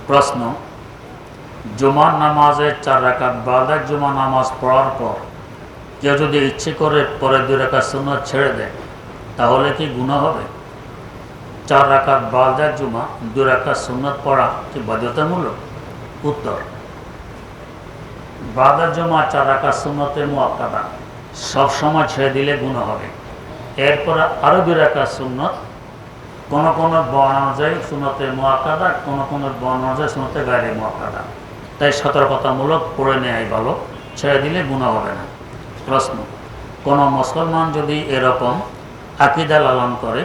প্রশ্ন, জুমার নামাজে 4 রাকাত বাদে জুমা নামাজ পড়ার পর কেউ যদি ইচ্ছে করে পরে 2 রাকাত সুন্নাত ছেড়ে দেয় তাহলে কি গুনাহ হবে? 4 রাকাত বাদে জুমা 2 রাকাত সুন্নাত পড়া কি বাধ্যতামূলক? উত্তর, বাদে জুমা 4 রাকাত সুন্নতে মুআক্কাদা সবসময় ছেড়ে দিলে গুনাহ হবে। এরপর আরও 2 রাকাত সুন্নত কোন কোন বর্ণনা অনুযায়ী সুন্নতে মুআক্কাদা, কোন কোন বর্ণনা অনুযায়ী সুন্নতে গায়রে মুআক্কাদা। তাই সতর্কতামূলক পড়ে নেওয়াই ভালো, ছেড়ে দিলে গুনাহ হবে না। প্রশ্ন, কোন মুসলমান যদি এরকম আকীদা লালন করে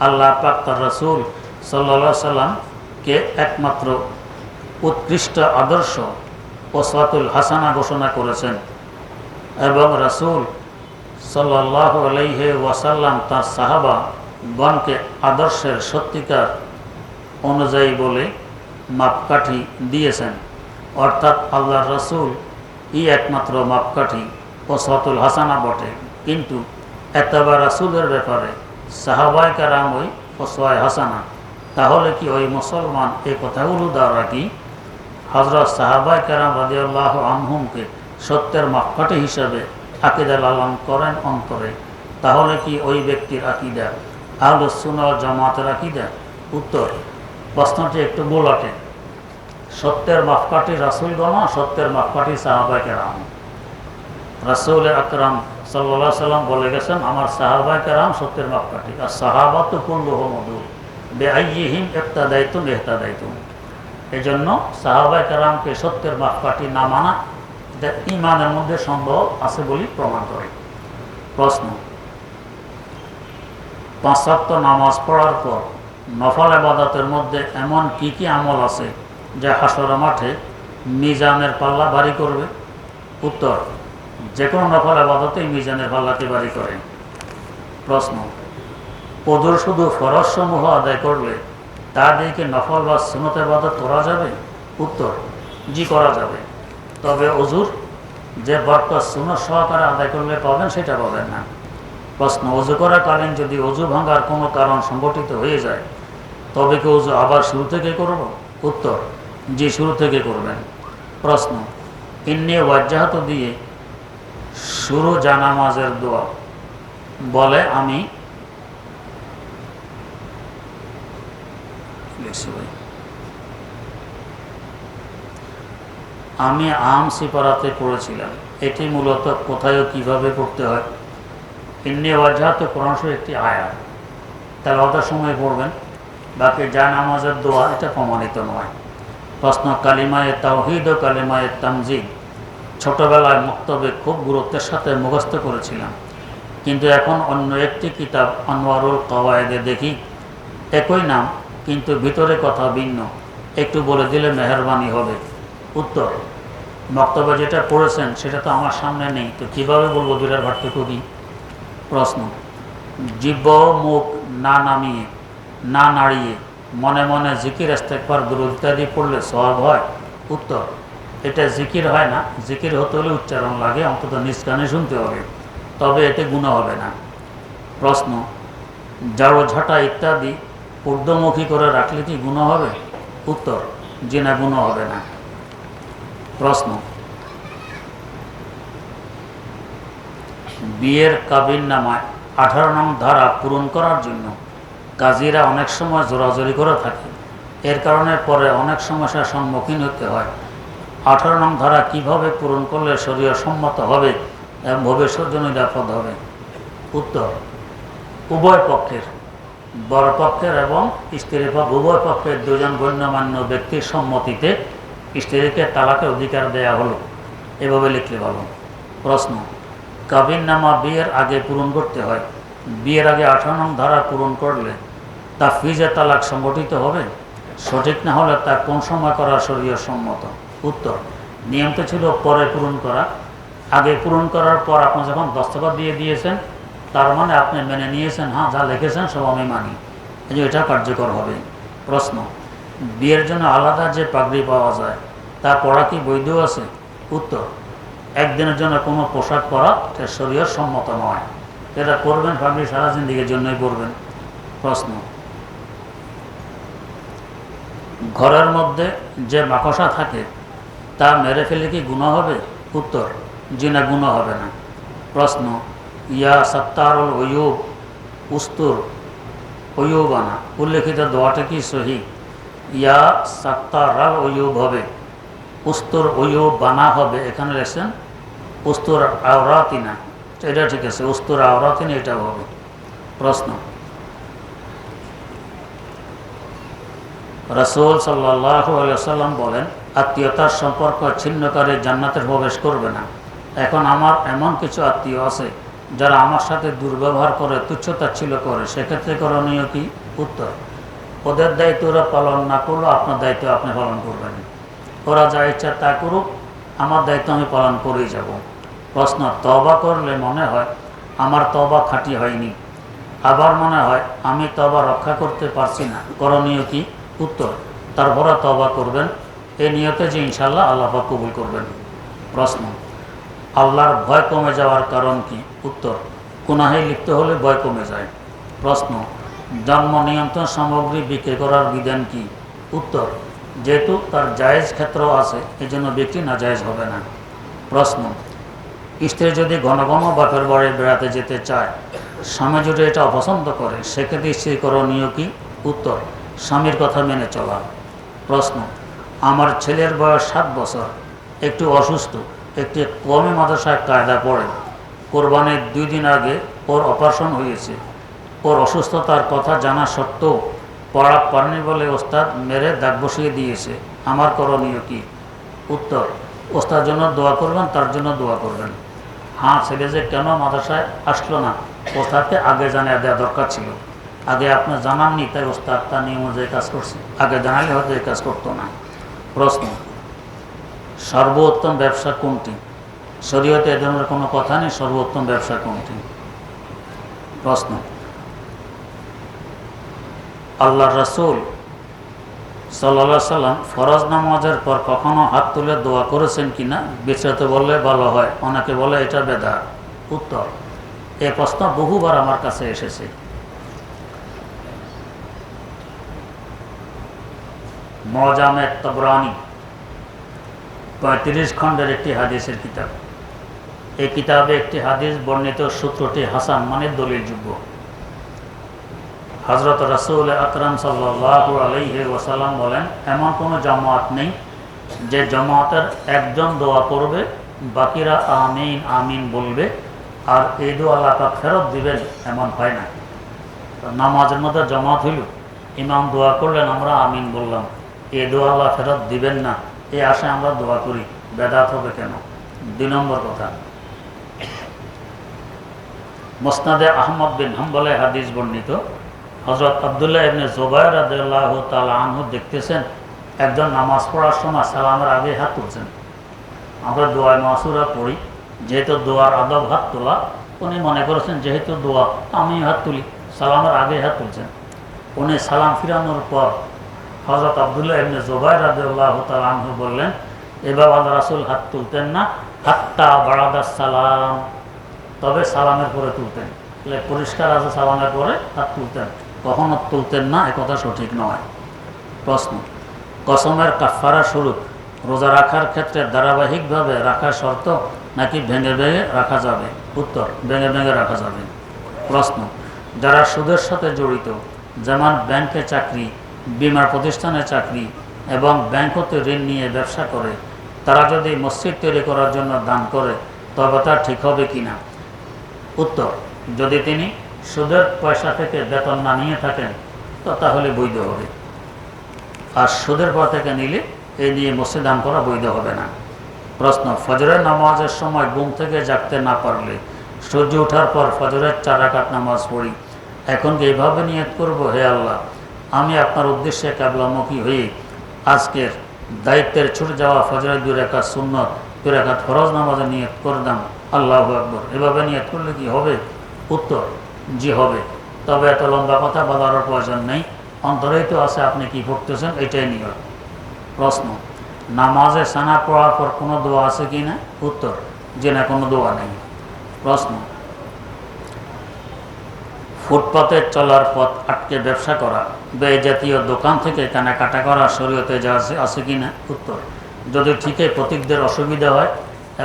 আল্লাহ পাক তার রাসূল সাল্লাল্লাহু আলাইহি সাল্লামকে একমাত্র উৎকৃষ্ট আদর্শ উসওয়াতুল হাসানা ঘোষণা করেছেন এবং রাসূল সাল্লাল্লাহু আলাইহি ওয়াসাল্লাম তার সাহাবাগণকে আদর্শের সত্যিকার অনুযায়ী বলে মাপকাঠি দিয়েছেন, অর্থাৎ আল্লাহর রাসূল একমাত্র মাপকাঠি উসওয়াতুল হাসানা বটে, কিন্তু এতবা রাসূলের ব্যাপারে সাহাবায়ে কেরাম ওই উসওয়ায়ে হাসানা, তাহলে কি ওই মুসলমান এই কথাগুলো দ্বারা কি হযরত সাহাবায়ে কেরাম রাদিয়াল্লাহু আনহুমকে সত্যের মাপকাঠি হিসাবে আকীদা লালন করেন অন্তরে, তাহলে কি ওই ব্যক্তির আকীদা আহলুস সুন্নাহ ওয়াল জামাতের আকীদা? উত্তর, প্রশ্নটি একটু বোলাটে। সত্যের মাপকাঠি রাসূলগণ, সত্যের মাপকাঠি সাহাবায়ে কেরাম। রাসূল আকরাম সাল্লাল্লাহু আলাইহি সাল্লাম বলে গেছেন, আমার সাহাবায়ে কেরাম সত্যের মাপকাঠি, আর সাহাবাতু কুল্লুহুম উদুল বিআইয়িহিম ইক্তাদাইতুম ইহতাদাইতুম। এজন্য সাহাবায়ে কেরামকে সত্যের মাপকাঠি না মানা এটা ঈমানের মধ্যে সন্দেহ আছে বলে প্রমাণ করে। প্রশ্ন, 5 ওয়াক্ত নামাজ পড়ার পর নফল ইবাদতের মধ্যে এমন কি কি আমল আছে যা হাশরের মাঠে মিজানের পাল্লা ভারী করবে? উত্তর, যে কোনো নফল ইবাদতেই মিজানের পাল্লাকে ভারী করে। প্রশ্ন, ওযুর শুধু ফরজ সমূহ আদায় করলে তা দিয়ে কি নফল বা সুন্নত ইবাদত করা যাবে? উত্তর, জি করা যাবে, তবে ওযুর যে বরকত সুন্নত সহকারে আদায় করলে পাবেন সেটা পাবেন না। প্রশ্ন, ওযু করাকালীন যদি ওযু ভাঙার কোনো কারণ সংঘটিত হয়ে যায় তবে কি ওযু আবার শুরু থেকে করব? উত্তর, জি শুরু থেকে করবেন। প্রশ্ন, ইন্নী ওয়াজ্জাহতু দিয়ে শুরু জানামাজের দোয়া বলে আমি আম সিপারাতে পড়েছিলাম, এটি মূলত কোথায় ও কীভাবে পড়তে হয়? ইন্নী ওয়াজ্জাহতু কোরআন শরীফের একটি আয়াত, তেলাওয়াতের সময় পড়বেন, বাকি জানামাজের দোয়া এটা প্রমাণিত নয়। প্রশ্ন, কালিমায়ে তাওহীদ ও কালিমায়ে তামজিদ ছোটবেলায় মক্তবে খুব গুরুত্বের সাথে মুখস্থ করেছিলাম, কিন্তু এখন অন্য একটি কিতাব আনওয়ারুল কওয়ায়েদে দেখি একই নাম কিন্তু ভিতরে কথা ভিন্ন, একটু বলে দিলে মেহেরবানি হবে। উত্তর, মক্তবে যেটা পড়েছেন সেটা তো আমার সামনে নেই, তো কীভাবে বলবো দুটার পার্থক্য কী? প্রশ্ন, জিহ্বা ও মুখ না নামিয়ে না নাড়িয়ে মনে মনে জিকির ইস্তেগফার দুরূদ ইত্যাদি পড়লে সওয়াব হয়? উত্তর, এটা জিকির হয় না, জিকির হতে হলে উচ্চারণ লাগে, অন্তত নিজ কানে শুনতে হবে, তবে এতে গুনাহ হবে না। প্রশ্ন, ঝাড়ু ঝাঁটা ইত্যাদি ঊর্ধ্বমুখী করে রাখলে কি গুনাহ হবে? উত্তর, জি না, গুনাহ হবে না। প্রশ্ন, বিয়ের কাবিননামায় 18 নং ধারা পূরণ করার জন্য কাজীরা অনেক সময় জোরাজোরি করে থাকে, এর কারণে পরে অনেক সমস্যার সম্মুখীন হতে হয়। 18 নং ধারা কিভাবে পূরণ করলে শরীয়ত সম্মত হবে এবং ভবিষ্যৎ জন্য নিরাপদ হবে? উত্তর, উভয় পক্ষের, বর পক্ষের এবং স্ত্রীর পক্ষ উভয় পক্ষের 2 জন গণ্যমান্য ব্যক্তির সম্মতিতে স্ত্রীকে তালাকের অধিকার দেয়া হলো, এভাবে লিখলে ভালো। প্রশ্ন, কাবিননামা বিয়ের আগে পূরণ করতে হয়, বিয়ের আগে 18 নং ধারা পূরণ করলে তাফওয়িজে তালাক সংগঠিত হবে? সঠিক না হলে তা কোন সময় করা শরীয়ত সম্মত? উত্তর, নিয়ম তো ছিল পরে পূরণ করা, আগে পূরণ করার পর আপনি যখন দস্তখত দিয়ে দিয়েছেন তার মানে আপনি মেনে নিয়েছেন, হ্যাঁ যা লিখেছেন সব আমি মানি, এই যে এটা কার্যকর হবে। প্রশ্ন, বিয়ের জন্য আলাদা যে পাগড়ি পাওয়া যায় তা পরা কি বৈধ আছে? উত্তর, একদিনের জন্য কোনো পোশাক পরা এটা শরীয়ত সম্মত নয়, এটা করবেন পাগড়ি সারা জিন্দেগীর জন্যই পরবেন। প্রশ্ন, ঘরের মধ্যে যে মাকড়সা থাকে তা মেরে ফেলে কি গুনাহ হবে? উত্তর, জি না, গুনাহ হবে না। প্রশ্ন, ইয়া সাত্তারুল উয়ুব উস্তুর উয়ুবানা উল্লেখিত দোয়াটা কি সহি? ইয়া সাত্তারাল উয়ুব হবে, উস্তুর উয়ুব বানা হবে। এখানে লেখছেন উস্তুর আওরাতিনা, এটা ঠিক আছে, উস্তুর আওরাতিনা এটাও হবে। প্রশ্ন, রাসূল সাল্লাল্লাহু আলাইহি ওয়াসাল্লাম বলেন, আত্মীয়তার সম্পর্ক ছিন্নকারী জান্নাতে প্রবেশ করবে না। এখন আমার এমন কিছু আত্মীয় আছে যারা আমার সাথে দুর্ব্যবহার করে, তুচ্ছতাচ্ছিল্য করে, সেক্ষেত্রে করণীয় কি? উত্তর, ওদের দায়িত্ব ওরা পালন না করলেও আপনার দায়িত্ব আপনি পালন করবেন। ওরা যা ইচ্ছা তা করুক, আমার দায়িত্ব আমি পালন করেই যাব। প্রশ্ন, তওবা করলে মনে হয় আমার তওবা খাঁটি হয়নি, আবার মনে হয় আমি তওবা রক্ষা করতে পারছি না, করণীয় কি? উত্তর, তারপরে তওবা করবেন এই নিয়তে যে ইনশাআল্লাহ আল্লাহ পাক কবুল করবেন। প্রশ্ন, আল্লাহর ভয় কমে যাওয়ার কারণ কি? উত্তর, গুনাহে লিপ্ত হলে ভয় কমে যায়। প্রশ্ন, জন্ম নিয়ন্ত্রণ সামগ্রী বিক্রি করার বিধান কি? উত্তর, যেহেতু তার জায়েজ ক্ষেত্র আছে এজন্য বিক্রি না জায়েজ হবে না। প্রশ্ন, স্ত্রী যদি ঘন ঘন বাপের বাড়ি বেড়াতে যেতে চায়, স্বামী যদি এটা অপছন্দ করে, সেক্ষেত্রে স্ত্রী করণীয় কি? উত্তর, স্বামীর কথা মেনে চলা। প্রশ্ন, আমার ছেলের বয়স 7 বছর, একটু অসুস্থ, একটি কওমি মাদ্রাসায় কায়দা পড়ে। কোরবানির 2 দিন আগে ওর অপারেশন হয়েছে। ওর অসুস্থতার কথা জানা সত্ত্বেও পড়া পারেনি বলে ওস্তাদ মেরে দাগ বসিয়ে দিয়েছে, আমার করণীয় কি? উত্তর, ওস্তাদ জন্য দোয়া করবেন, তার জন্য দোয়া করবেন। হ্যাঁ, ছেলে যে কেন মাদ্রাসায় আসলো না, ওস্তাদকে আগে জানিয়ে দেওয়া দরকার ছিল। আগে আপনি জানাননি, তাই ওস্তাদ তার নিয়ম অনুযায়ী কাজ করছে, আগে জানালে হয়তো এই কাজ করতো না। প্রশ্ন, সর্বোত্তম ব্যবসা কোনটি? শরীয়তে এ ধরনের কোনো কথা নেই, সর্বোত্তম ব্যবসা কোনটি? প্রশ্ন, আল্লাহ রাসূল সাল্লাল্লাহু আলাইহি সাল্লাম ফরজ নামাজের পর কখনো হাত তুলে দোয়া করেছেন কিনা বিস্তারিত বললে ভালো হয়, অনেকে বলে এটা বেদাত। উত্তর, এ প্রশ্ন বহুবার আমার কাছে এসেছে। মুআজামে তাবরানী 35 খণ্ডের একটি হাদিসের কিতাব। এই কিতাবে একটি হাদিস বর্ণিত সূত্রটি হাসান, মানে দলিলযোগ্য। হযরত রাসূল আকরাম সাল্লাল্লাহু আলাইহি ওয়াসাল্লাম বলেন, এমন কোনো জামাত নেই যে জামাতের একজন দোয়া করবে, বাকিরা আমিন আমিন বলবে, আর এই দোয়া আল্লাহ পাক ফেরত দিবেন, এমন হয় না। নামাজের মধ্যে জামাত হইল, ইমাম দোয়া করলেন, আমরা আমিন বললাম, এই দোয়া আল্লাহ ফেরত দিবেন না, এই আশায় আমরা দোয়া করি, বেদাত হবে কেন? 2 নম্বর কথা, মুসনাদে আহমদ বিন হাম্বলে হাদিস বর্ণিত, হযরত আব্দুল্লাহ ইবনে জুবাইর রাদিয়াল্লাহু তাআলা আনহু দেখতেছেন একজন নামাজ পড়ার সময় সালামের আগে হাত তুলছেন। আমরা দোয়া মাসুরা পড়ি, যেহেতু দোয়ার আদব হাত তোলা, উনি মনে করেছেন যেহেতু দোয়া আমি হাত তুলি, সালামের আগে হাত তুলছেন। উনি সালাম ফিরানোর পর হযরত আব্দুল্লাহ ইবনে জুবাইর রাদিয়াল্লাহু তাআলা আনহু বললেন, এভাবে আল্লাহ রাসূল হাত তুলতেন না, হাত্তা বারাদাস সালাম, তবে সালামের পরে তুলতেন। পরিষ্কার আছে, সালামের পরে হাত তুলতেন, কখনো তুলতেন না, এ কথা সঠিক নয়। প্রশ্ন, কসমের কাফারা স্বরূপ রোজা রাখার ক্ষেত্রে ধারাবাহিকভাবে রাখা শর্ত নাকি ভেঙে ভেঙে রাখা যাবে? উত্তর, ভেঙে ভেঙে রাখা যাবে। প্রশ্ন, যারা সুদের সাথে জড়িত, যেমন ব্যাংকে চাকরি, বীমা প্রতিষ্ঠানে চাকরি এবং ব্যাংক হতে ঋণ নিয়ে ব্যবসা করে, তারা যদি মসজিদ তৈরি করার জন্য দান করে, তবে তা ঠিক হবে কিনা? উত্তর, যদি তিনি সুদের পয়সা থেকে বেতন না নিয়ে থাকেন তো তাহলে বৈধ হবে, আর সুদের পর থেকে নিলে এই নিয়ে মসজিদ দান করা বৈধ হবে না। প্রশ্ন, ফজরের নামাজের সময় ঘুম থেকে জাগতে না পারলে সূর্য ওঠার পর ফজরের 4 রাকাত নামাজ পড়ি, এখন কি এইভাবে নিয়ত করব, হে আল্লাহ, আমি আপনার উদ্দেশ্যে কিবলামুখী হয়ে আজকের দায়িত্বের ছুটে যাওয়া ফজরের 2 রাকাত সুন্নত, 2 রাকাত ফরজ নামাজে নিয়ত করলাম, আল্লাহু আকবার, এভাবে নিয়ত করলে কি হবে? উত্তর, জি হবে, তবে এত লম্বা কথা বলার প্রয়োজন নেই, অন্তরেই তো আছে আপনি কি পড়তেছেন, এটাই নিয়ত। প্রশ্ন, নামাজে সানা পড়ার পর কোনো দোয়া আছে কি না? উত্তর, যে না, কোনো দোয়া নেই। প্রশ্ন, ফুটপাতে চলার পথ আটকে ব্যবসা করা বা এই জাতীয় দোকান থেকে কেনাকাটা করা শরীয়তে যা আছে কি না? উত্তর, যদি ঠিকই প্রতীকদের অসুবিধা হয়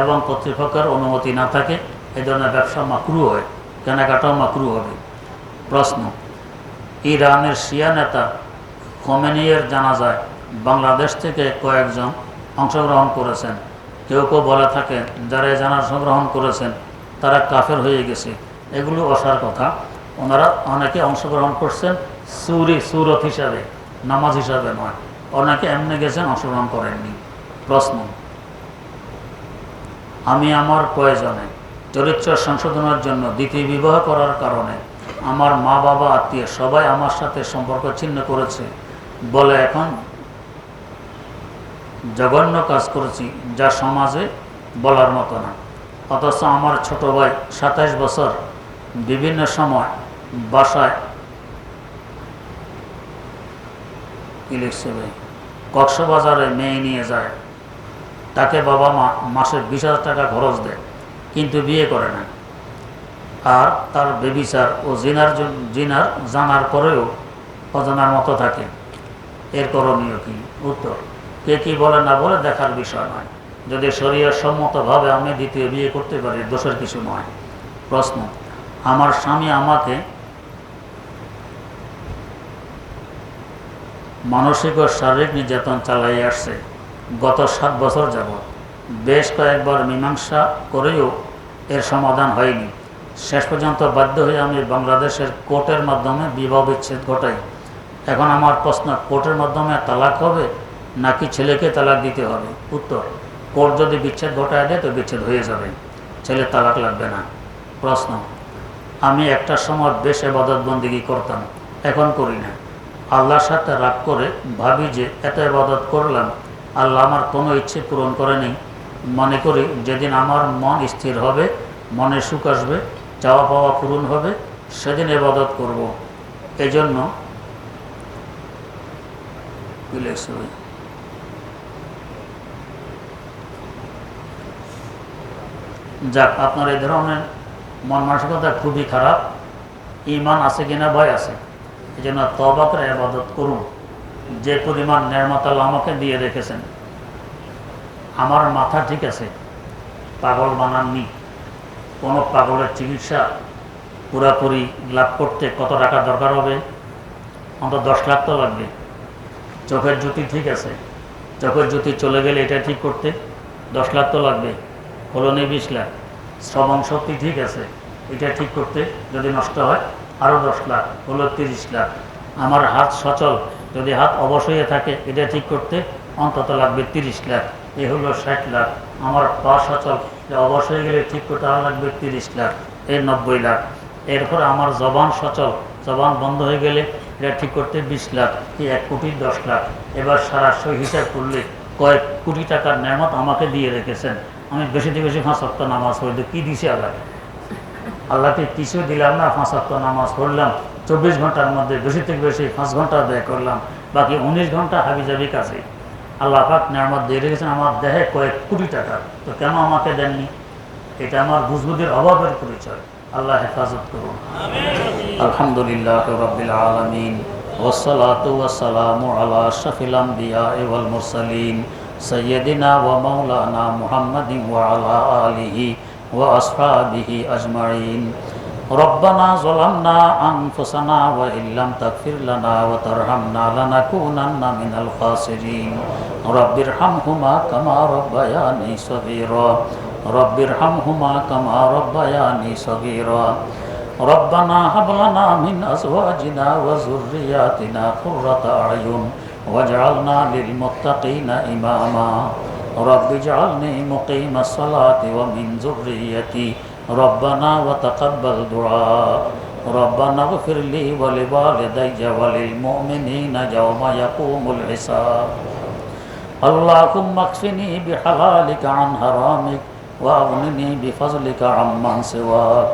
এবং কর্তৃপক্ষের অনুমতি না থাকে এই ধরনের ব্যবসা মাকরু হয়, কেনাকাটাও মাকরু হবে। প্রশ্ন, ইরানের শিয়া নেতা খোমেনির জানাজায় বাংলাদেশ থেকে কয়েকজন অংশগ্রহণ করেছেন। কেউ কেউ বলে থাকেন যারা জানাজা গ্রহণ করেছেন তারা কাফের হয়ে গেছে। এগুলো অসার কথা। ওনারা অনেকে অংশগ্রহণ করছেন সুরত হিসাবে, নামাজ হিসাবে নয়। অনেকে এমনি গেছেন, অংশগ্রহণ করেননি। প্রশ্ন, আমি আমার প্রয়োজনে চরিত্র সংশোধনের জন্য দ্বিতীয় বিবাহ করার কারণে আমার মা বাবা আত্মীয় সবাই আমার সাথে সম্পর্ক ছিন্ন করেছে বলে এখন জঘন্য কাজ করেছি যা সমাজে বলার মতো না। অথচ আমার ছোট ভাই 27 বছর বিভিন্ন সময় বাসায় কক্সবাজারে মেয়ে নিয়ে যায়, তাকে বাবা মা মাসে 20,000 টাকা খরচ দেয়, কিন্তু বিয়ে করে না। আর তার বেবিচার ও জিনার জানার পরেও অজানার মতো থাকে। এর করণীয় কি? উত্তর, কে কি বলে না বলে দেখার বিষয় নয়। যদি শরীয়ত সম্মতভাবে আমি দ্বিতীয় বিয়ে করতে পারি দোষের কিছু নয়। প্রশ্ন, আমার স্বামী আমাকে মানসিক ও শারীরিক নির্যাতন চালাই আসছে গত 7 বছর যাবৎ। বেশ কয়েকবার মীমাংসা করেও এর সমাধান হয়নি। শেষ পর্যন্ত বাধ্য হয়ে আমি বাংলাদেশের কোর্টের মাধ্যমে বিবাহ বিচ্ছেদ ঘটাই। এখন আমার প্রশ্ন, কোর্টের মাধ্যমে তালাক হবে নাকি ছেলেকে তালাক দিতে হবে? উত্তর, কোর্ট যদি বিচ্ছেদ ঘটায় দেয় তো বিচ্ছেদ হয়ে যাবে, ছেলে তালাক লাগবে না। প্রশ্ন, আমি একটা সময় বেশ ইবাদত বন্দেগী করতাম, এখন করি না। আল্লাহর সাথে রাগ করে ভাবি যে এত ইবাদত করলাম, আল্লাহ আমার কোনো ইচ্ছে পূরণ করেনি। মনে করি যেদিন আমার মন স্থির হবে, মনে সুখ আসবে, চাওয়া পাওয়া পূরণ হবে, সেদিন ইবাদত করব। এই জন্য যাক, আপনার এই ধরনের মন মানসিকতা খুবই খারাপ। ঈমান আছে কিনা ভয় আছে, এই জন্য তওবা করে ইবাদত করুন। যে পরিমাণ নেয়ামত আল্লাহ আমাকে দিয়ে রেখেছেন, আমার মাথা ঠিক আছে, পাগল বানাননি। কোনো পাগলের চিকিৎসা পুরাপুরি লাভ করতে কত টাকা দরকার হবে? অন্তত 10 লাখ তো লাগবে। চোখের জ্যোতি ঠিক আছে, চোখের জ্যোতি চলে গেলে এটা ঠিক করতে 10 লাখ তো লাগবে, হলো নেই 20 লাখ। শ্রবণ শক্তি ঠিক আছে, এটা ঠিক করতে যদি নষ্ট হয় আরও 10 লাখ, হলো 30 লাখ। আমার হাত সচল, যদি হাত অবশ হয়ে থাকে এটা ঠিক করতে অন্তত লাগবে 30 লাখ, এ হলো 60 লাখ। আমার পা সচল, অবশ হয়ে গেলে ঠিক করতে আরও লাগবে 30 লাখ, এর 90 লাখ। এরপর আমার জবান সচল, জবান বন্ধ হয়ে গেলে এটা ঠিক করতে 20 লাখ, এই 1 কোটি 10 লাখ। এবার সারা হিসাব করলে কয়েক কোটি টাকার নেয়ামত আমাকে দিয়ে রেখেছেন। আমি বেশি থেকে বেশি 5 ওয়াক্ত নামাজ পড়ি, কি দিছি আল্লাহ? আল্লাহকে কিছু দিলাম না, 5 ওয়াক্ত নামাজ পড়লাম, 24 ঘন্টার মধ্যে বেশি থেকে বেশি 5 ঘন্টা ব্যয় করলাম, বাকি 19 ঘন্টা হাবিজাবি কাছে। আল্লাহ পাক নেয়ামত দিয়ে রেখেছেন আমার দেহে কয়েক কোটি টাকা, তো কেন আমাকে দেননি? এটা আমার বুঝবুদ্ধির অভাবের পরিচয়। আল্লাহ হেফাজত করুন। আলহামদুলিল্লাহ রাব্বিল আলামিন, ওয়াসসালাতু ওয়াসসালামু আলা আশরাফিল আমবিয়া ওয়াল মুরসালিন সাইয়্যিদিনা ওয়া মাওলানা মুহাম্মাদিন ওয়া আলা আলিহি ওয়া আসহাবিহি আজমাইন। রব্বানা যালামনা আনফুসানা ওয়া ইল্লাম তাগফির লানা ওয়া তারহামনা লানাকুনান্না মিনাল খাসিরিন। রব্বিরহামহুমা কামা রাব্বায়ানি সগীরা। রব্বিরহামহুমা কামা রাব্বায়ানি সগীরা। রব্বানা হাব লানা মিন আজওয়াজিনা ওয়া যুররিয়াতিনা কুররাতা আয়ুন ওয়াজআলনা লিল মুত্তাকিনা ইমামা। রব্বিজআলনি মুকিমাস সালাতি ওয়া মিন যুররিয়াতি। রব্বানা ওয়া তাকাব্বাল দুআ। রব্বানা ইগফিরলি ওয়া লিওয়ালিদাইয়া ওয়া লিল মুমিনিনা ইয়াওমা ইয়াকুমুল হিসাব। আল্লাহুম্মা কফিনি বিহালালিকা আন হারামিক ওয়া আগনিনি বিফজলিকা আম্মান সিওয়াক।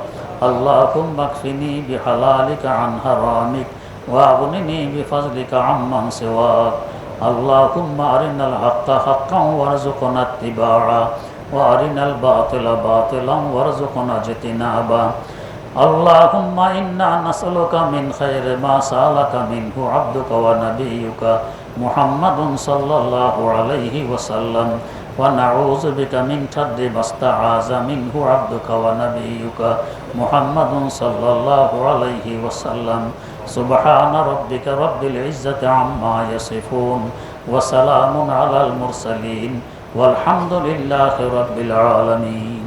আল্লাহুম্মা কফিনি বিহালালিকা আন হারামিক ওয়া আগনিনি বিফজলিকা আম্মান সিওয়াক। আল্লাহুম্মা আরিনাল হাক্কা হাক্কান ওয়ারযুকনা ইত্তিবাআ ওয়া আরিনাল বাতিলা বাতিলান ওয়ারযুকনা ইজতিনাবা। আল্লাহুম্মা ইন্না নাসআলুকা মিন খায়রি মা সাআলাকা মিনহু আবদুকা ওয়া নাবিয়্যুকা মুহাম্মাদুন সাল্লাল্লাহু আলাইহি ওয়াসাল্লাম ওয়া নাউযু বিকা মিন শাররি মা ইসতাআযা মিনহু আবদুকা ওয়া নাবিয়্যুকা মুহাম্মাদুন সাল্লাল্লাহু আলাইহি ওয়াসাল্লাম সুবহানা রাব্বিকা রাব্বিল ইজ্জাতি আম্মা ইয়াসিফুন ওয়া সালামুন আলাল মুরসালিন ওয়ালহামদুলিল্লাহি রাব্বিল আলামিন।